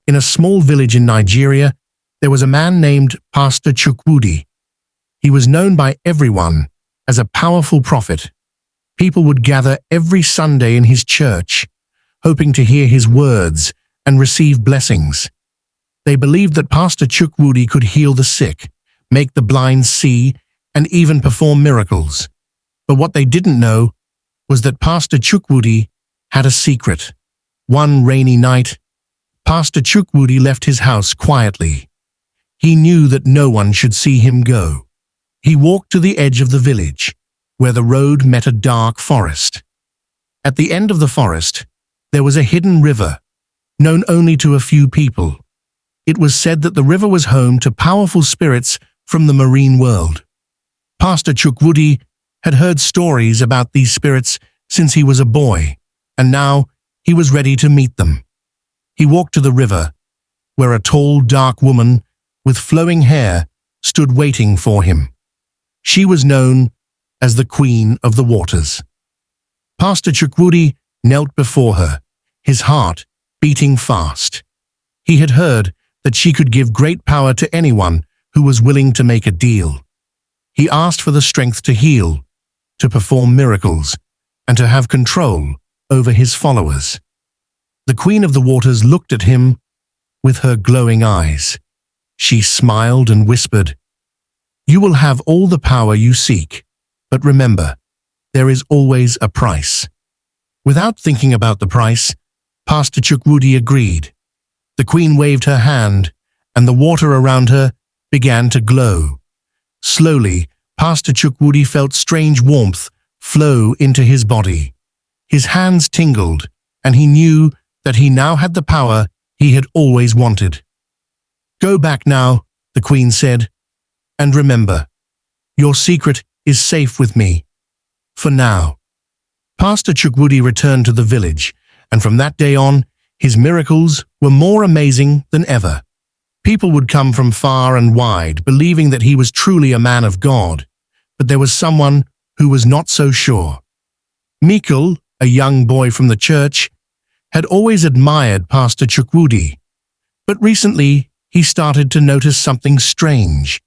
In a small village in Nigeria, there was a man named Pastor Chukwudi. He was known by everyone as a powerful prophet. People would gather every Sunday in his church, hoping to hear his words and receive blessings. They believed that Pastor Chukwudi could heal the sick, make the blind see, and even perform miracles. But what they didn't know was that Pastor Chukwudi had a secret. One rainy night, Pastor Chukwudi left his house quietly. He knew that no one should see him go. He walked to the edge of the village, where the road met a dark forest. At the end of the forest, there was a hidden river, known only to a few people. It was said that the river was home to powerful spirits from the marine world. Pastor Chukwudi had heard stories about these spirits since he was a boy, and now he was ready to meet them. He walked to the river, where a tall, dark woman with flowing hair stood waiting for him. She was known as the Queen of the Waters. Pastor Chukwudi knelt before her, his heart beating fast. He had heard that she could give great power to anyone who was willing to make a deal. He asked for the strength to heal, to perform miracles, and to have control over his followers. The Queen of the Waters looked at him with her glowing eyes. She smiled and whispered, "You will have all the power you seek, but remember, there is always a price." Without thinking about the price, Pastor Chukwudi agreed. The Queen waved her hand, and the water around her began to glow. Slowly, Pastor Chukwudi felt strange warmth flow into his body. His hands tingled, and he knew that he now had the power he had always wanted. "Go back now," the Queen said, "and remember, your secret is safe with me. For now." Pastor Chukwudi returned to the village, and from that day on, his miracles were more amazing than ever. People would come from far and wide, believing that he was truly a man of God, but there was someone who was not so sure. Michael, a young boy from the church, had always admired Pastor Chukwudi, but recently he started to notice something strange.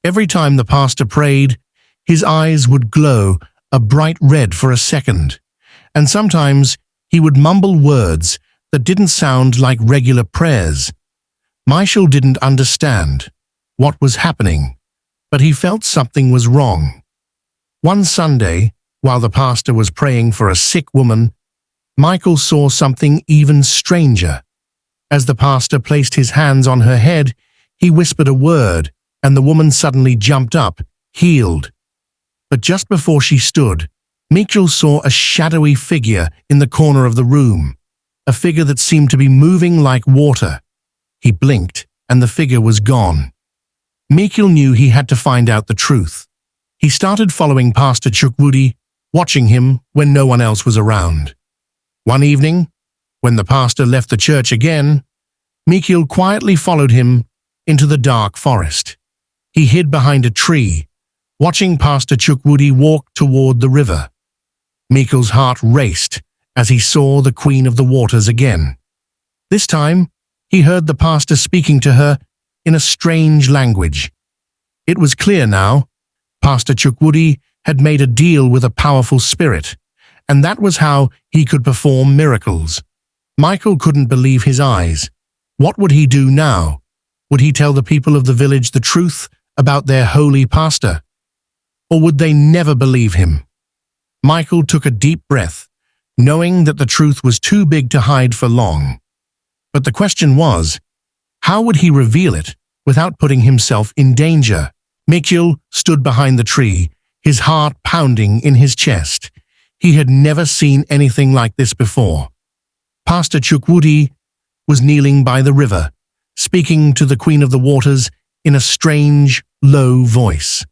Every time the pastor prayed, his eyes would glow a bright red for a second, and sometimes he would mumble words that didn't sound like regular prayers. Michael didn't understand what was happening, but he felt something was wrong. One Sunday, while the pastor was praying for a sick woman, Michael saw something even stranger. As the pastor placed his hands on her head, he whispered a word, and the woman suddenly jumped up, healed. But just before she stood, Michael saw a shadowy figure in the corner of the room, a figure that seemed to be moving like water. He blinked, and the figure was gone. Michael knew he had to find out the truth. He started following Pastor Chukwudi, watching him when no one else was around. One evening, when the pastor left the church again, Michael quietly followed him into the dark forest. He hid behind a tree, watching Pastor Chukwudi walk toward the river. Michael's heart raced as he saw the Queen of the Waters again. This time, he heard the pastor speaking to her in a strange language. It was clear now, Pastor Chukwudi had made a deal with a powerful spirit, and that was how he could perform miracles. Michael couldn't believe his eyes. What would he do now? Would he tell the people of the village the truth about their holy pastor? Or would they never believe him? Michael took a deep breath, knowing that the truth was too big to hide for long. But the question was, how would he reveal it without putting himself in danger? Michael stood behind the tree, his heart pounding in his chest. He had never seen anything like this before. Pastor Chukwudi was kneeling by the river, speaking to the Queen of the Waters in a strange, low voice.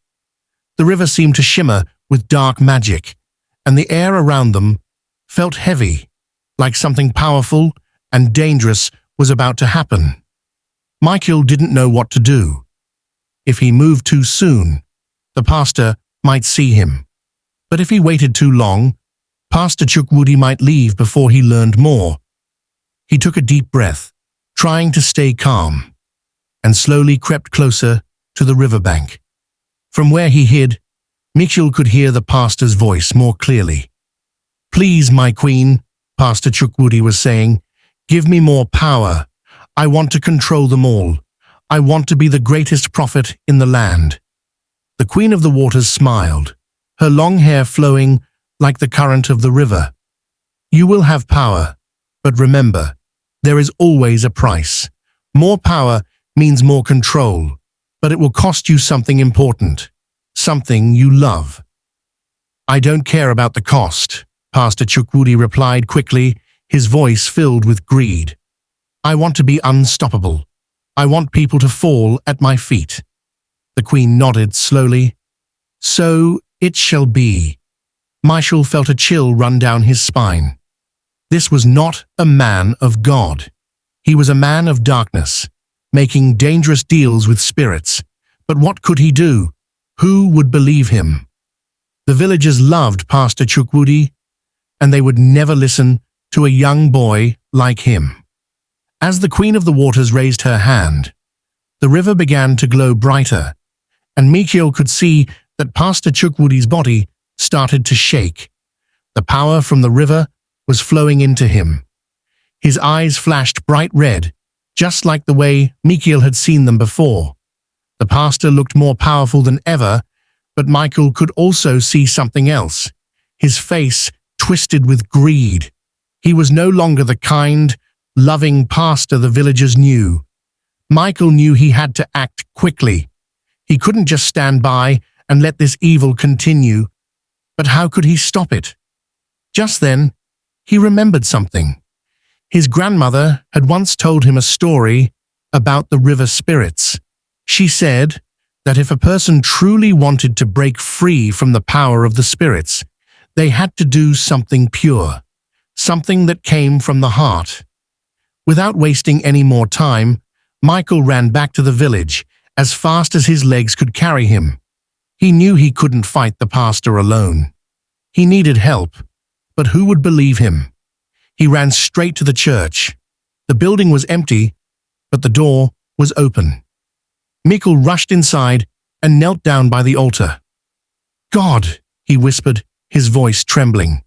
The river seemed to shimmer with dark magic, and the air around them felt heavy, like something powerful and dangerous was about to happen. Michael didn't know what to do. If he moved too soon, the pastor might see him. But if he waited too long, Pastor Chukwudi might leave before he learned more. He took a deep breath, trying to stay calm, and slowly crept closer to the riverbank. From where he hid, Michiel could hear the pastor's voice more clearly. "Please, my queen," Pastor Chukwudi was saying, "give me more power. I want to control them all. I want to be the greatest prophet in the land." The Queen of the Waters smiled, her long hair flowing like the current of the river. "You will have power, but remember, there is always a price. More power means more control, but it will cost you something important, something you love." "I don't care about the cost," Pastor Chukwudi replied quickly, his voice filled with greed. "I want to be unstoppable. I want people to fall at my feet." The Queen nodded slowly. "So it shall be." Michiel felt a chill run down his spine. This was not a man of God. He was a man of darkness, making dangerous deals with spirits. But what could he do? Who would believe him? The villagers loved Pastor Chukwudi, and they would never listen to a young boy like him. As the Queen of the Waters raised her hand, the river began to glow brighter, and Michiel could see that Pastor Chukwudi's body started to shake. The power from the river was flowing into him. His eyes flashed bright red, just like the way Michiel had seen them before. The pastor looked more powerful than ever, but Michiel could also see something else. His face twisted with greed. He was no longer the kind, loving pastor the villagers knew. Michiel knew he had to act quickly. He couldn't just stand by and let this evil continue. But how could he stop it? Just then, he remembered something. His grandmother had once told him a story about the river spirits. She said that if a person truly wanted to break free from the power of the spirits, they had to do something pure, something that came from the heart. Without wasting any more time, Michiel ran back to the village as fast as his legs could carry him. He knew he couldn't fight the pastor alone. He needed help, but who would believe him? He ran straight to the church. The building was empty, but the door was open. Michiel rushed inside and knelt down by the altar. "God," he whispered, his voice trembling.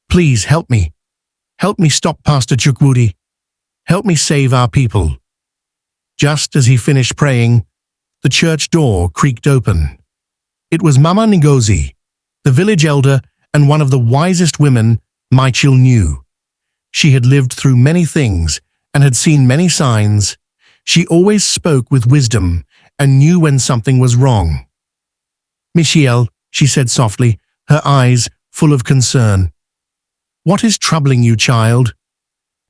"Please help me. Help me stop Pastor Chukwudi. Help me save our people." Just as he finished praying, the church door creaked open. It was Mama Ngozi, the village elder and one of the wisest women Michiel knew. She had lived through many things and had seen many signs. She always spoke with wisdom and knew when something was wrong. "Michiel," she said softly, her eyes full of concern. "What is troubling you, child?"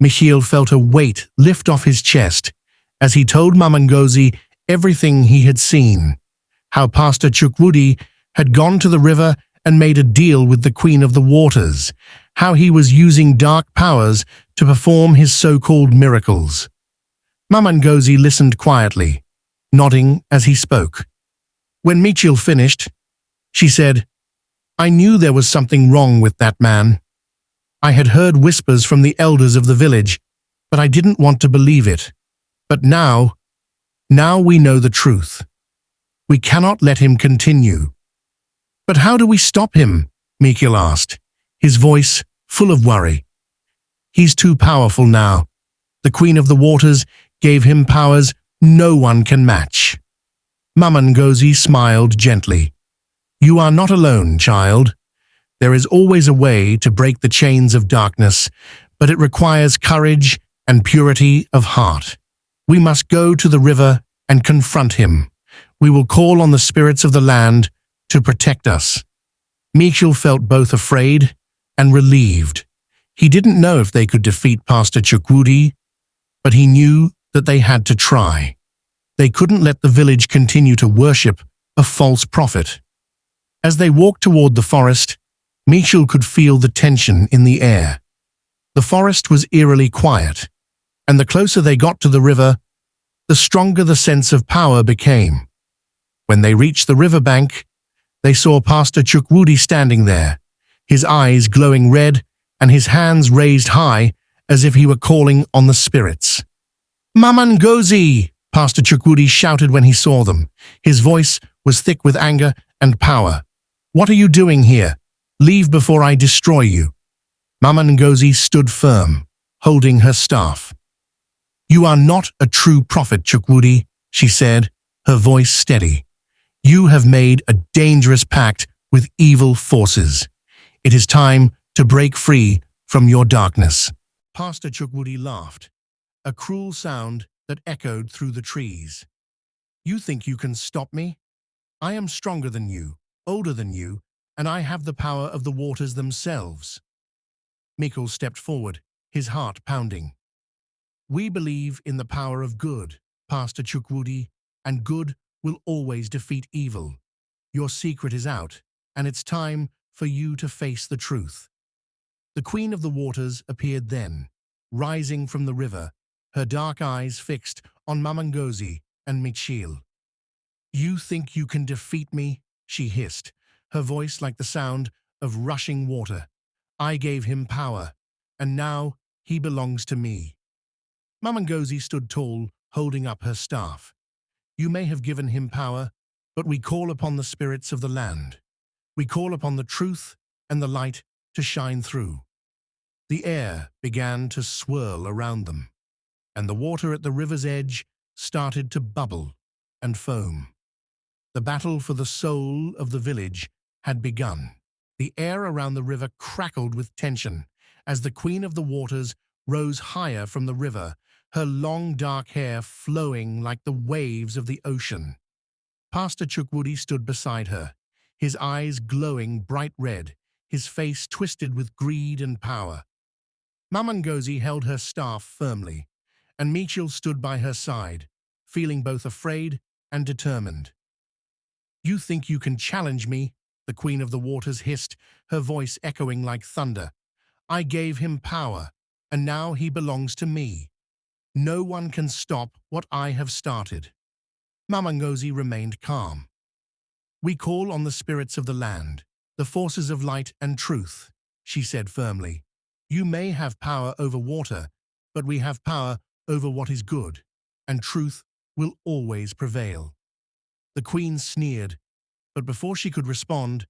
Michiel felt a weight lift off his chest as he told Mama Ngozi everything he had seen. How Pastor Chukwudi had gone to the river and made a deal with the Queen of the Waters. How he was using dark powers to perform his so-called miracles. Mama Ngozi listened quietly, nodding as he spoke. When Michiel finished, she said, "I knew there was something wrong with that man. I had heard whispers from the elders of the village, but I didn't want to believe it. But now we know the truth. We cannot let him continue." "But how do we stop him?" Michiel asked, his voice full of worry. "He's too powerful now. The Queen of the Waters gave him powers no one can match." Mama Ngozi smiled gently. "You are not alone, child. There is always a way to break the chains of darkness, but it requires courage and purity of heart. We must go to the river and confront him. We will call on the spirits of the land to protect us." Michiel felt both afraid and relieved. He didn't know if they could defeat Pastor Chukwudi, but he knew that they had to try. They couldn't let the village continue to worship a false prophet. As they walked toward the forest, Michiel could feel the tension in the air. The forest was eerily quiet, and the closer they got to the river, the stronger the sense of power became. When they reached the riverbank, they saw Pastor Chukwudi standing there, his eyes glowing red and his hands raised high as if he were calling on the spirits. Mamangozi! Pastor Chukwudi shouted when he saw them. His voice was thick with anger and power. What are you doing here? Leave before I destroy you. Mamangozi stood firm, holding her staff. You are not a true prophet, Chukwudi, she said, her voice steady. You have made a dangerous pact with evil forces. It is time to break free from your darkness. Pastor Chukwudi laughed, a cruel sound that echoed through the trees. You think you can stop me? I am stronger than you, older than you, and I have the power of the waters themselves. Mikhail stepped forward, his heart pounding. We believe in the power of good, Pastor Chukwudi, and good will always defeat evil. Your secret is out, and it's time for you to face the truth. The Queen of the Waters appeared then, rising from the river, her dark eyes fixed on Mamangozi and Mikhail. You think you can defeat me? She hissed, her voice like the sound of rushing water. I gave him power, and now he belongs to me. Mamangozi stood tall, holding up her staff. You may have given him power, but we call upon the spirits of the land. We call upon the truth and the light to shine through. The air began to swirl around them, and the water at the river's edge started to bubble and foam. The battle for the soul of the village had begun. The air around the river crackled with tension as the Queen of the Waters rose higher from the river, her long dark hair flowing like the waves of the ocean. Pastor Chukwudi stood beside her, his eyes glowing bright red, his face twisted with greed and power. Mamangozi held her staff firmly, and Mikhail stood by her side, feeling both afraid and determined. You think you can challenge me? The Queen of the Waters hissed, her voice echoing like thunder. I gave him power, and now he belongs to me. No one can stop what I have started. Mamangozi remained calm. We call on the spirits of the land, the forces of light and truth, she said firmly. You may have power over water, but we have power over what is good, and truth will always prevail. The Queen sneered, but before she could respond,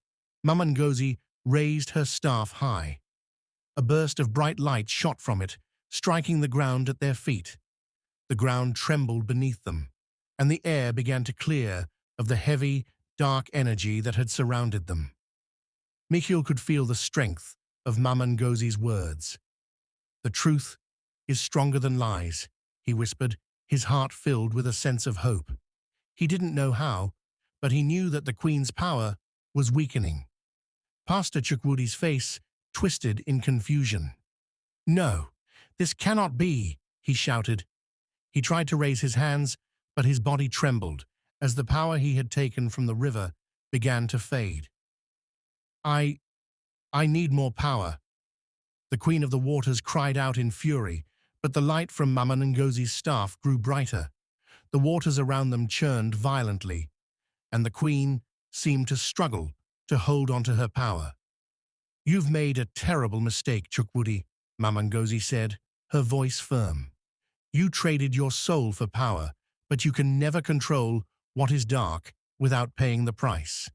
Mamangozi raised her staff high. A burst of bright light shot from it, striking the ground at their feet. The ground trembled beneath them, and the air began to clear of the heavy, dark energy that had surrounded them. Mikhail could feel the strength of Mamangozi's words. The truth is stronger than lies, he whispered, his heart filled with a sense of hope. He didn't know how, but he knew that the Queen's power was weakening. Pastor Chukwudi's face twisted in confusion. No, this cannot be, he shouted. He tried to raise his hands, but his body trembled as the power he had taken from the river began to fade. I need more power. The Queen of the Waters cried out in fury, but the light from Mamangozi's staff grew brighter. The waters around them churned violently, and the Queen seemed to struggle to hold onto her power. You've made a terrible mistake, Chukwudi, Mamangozi said, her voice firm. You traded your soul for power, but you can never control what is dark without paying the price.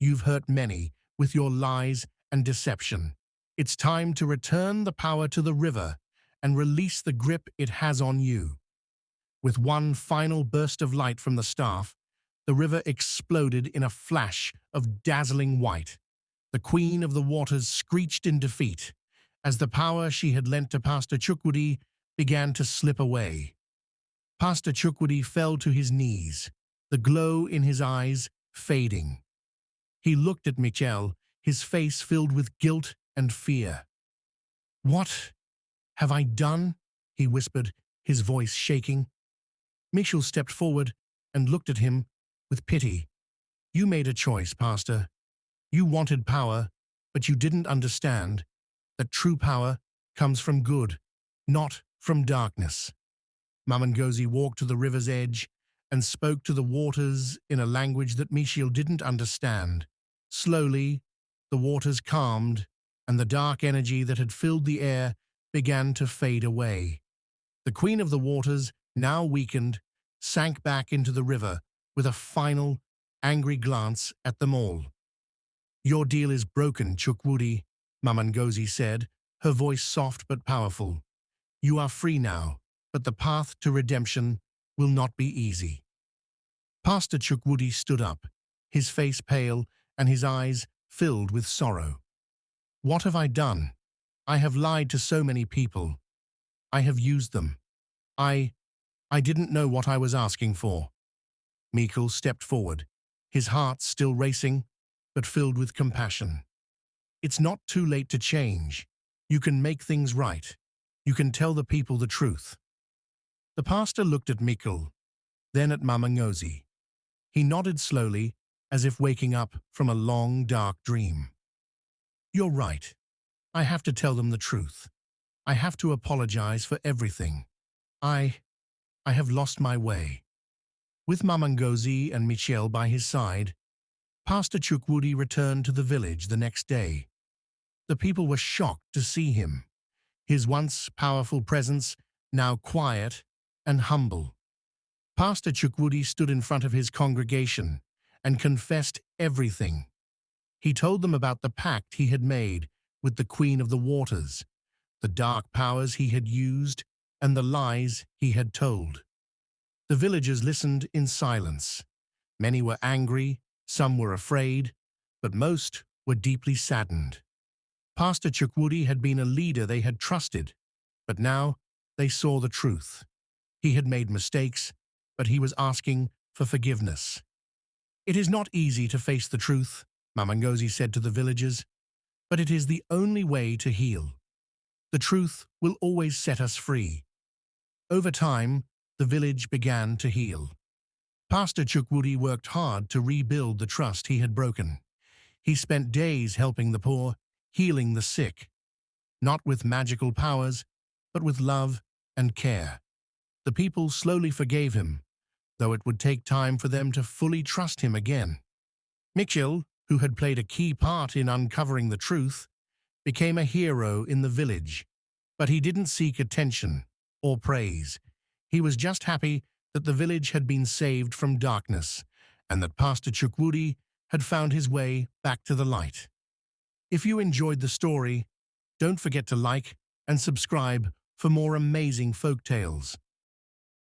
You've hurt many with your lies and deception. It's time to return the power to the river and release the grip it has on you. With one final burst of light from the staff, the river exploded in a flash of dazzling white. The Queen of the Waters screeched in defeat as the power she had lent to Pastor Chukwudi began to slip away. Pastor Chukwudi fell to his knees, the glow in his eyes fading. He looked at Mikhail, his face filled with guilt and fear. What have I done? He whispered, his voice shaking. Mikhail stepped forward and looked at him with pity. You made a choice, Pastor. You wanted power, but you didn't understand that true power comes from good, not from darkness. Mamangozi walked to the river's edge and spoke to the waters in a language that Mikhail didn't understand. Slowly, the waters calmed, and the dark energy that had filled the air began to fade away. The Queen of the Waters now weakened, sank back into the river with a final, angry glance at them all. "Your deal is broken, Chukwudi," Mamangozi said, her voice soft but powerful. "You are free now, but the path to redemption will not be easy." Pastor Chukwudi stood up, his face pale and his eyes filled with sorrow. "What have I done? I have lied to so many people. I have used them. I didn't know what I was asking for." Mikkel stepped forward, his heart still racing, but filled with compassion. "It's not too late to change. You can make things right. You can tell the people the truth." The pastor looked at Mikkel, then at Mamangozi. He nodded slowly, as if waking up from a long, dark dream. "You're right. I have to tell them the truth. I have to apologize for everything. I have lost my way." With Mamangozi and Michel by his side, Pastor Chukwudi returned to the village the next day. The people were shocked to see him, his once powerful presence now quiet and humble. Pastor Chukwudi stood in front of his congregation and confessed everything. He told them about the pact he had made with the Queen of the Waters, the dark powers he had used, and the lies he had told. The villagers listened in silence. Many were angry, some were afraid, but most were deeply saddened. Pastor Chukwudi had been a leader they had trusted, but now they saw the truth. He had made mistakes, but he was asking for forgiveness. "It is not easy to face the truth," Mamangozi said to the villagers, "but it is the only way to heal. The truth will always set us free." Over time, the village began to heal. Pastor Chukwudi worked hard to rebuild the trust he had broken. He spent days helping the poor, healing the sick, not with magical powers, but with love and care. The people slowly forgave him, though it would take time for them to fully trust him again. Michel, who had played a key part in uncovering the truth, became a hero in the village, but he didn't seek attention or praise. He was just happy that the village had been saved from darkness and that Pastor Chukwudi had found his way back to the light. If you enjoyed the story, don't forget to like and subscribe for more amazing folk tales.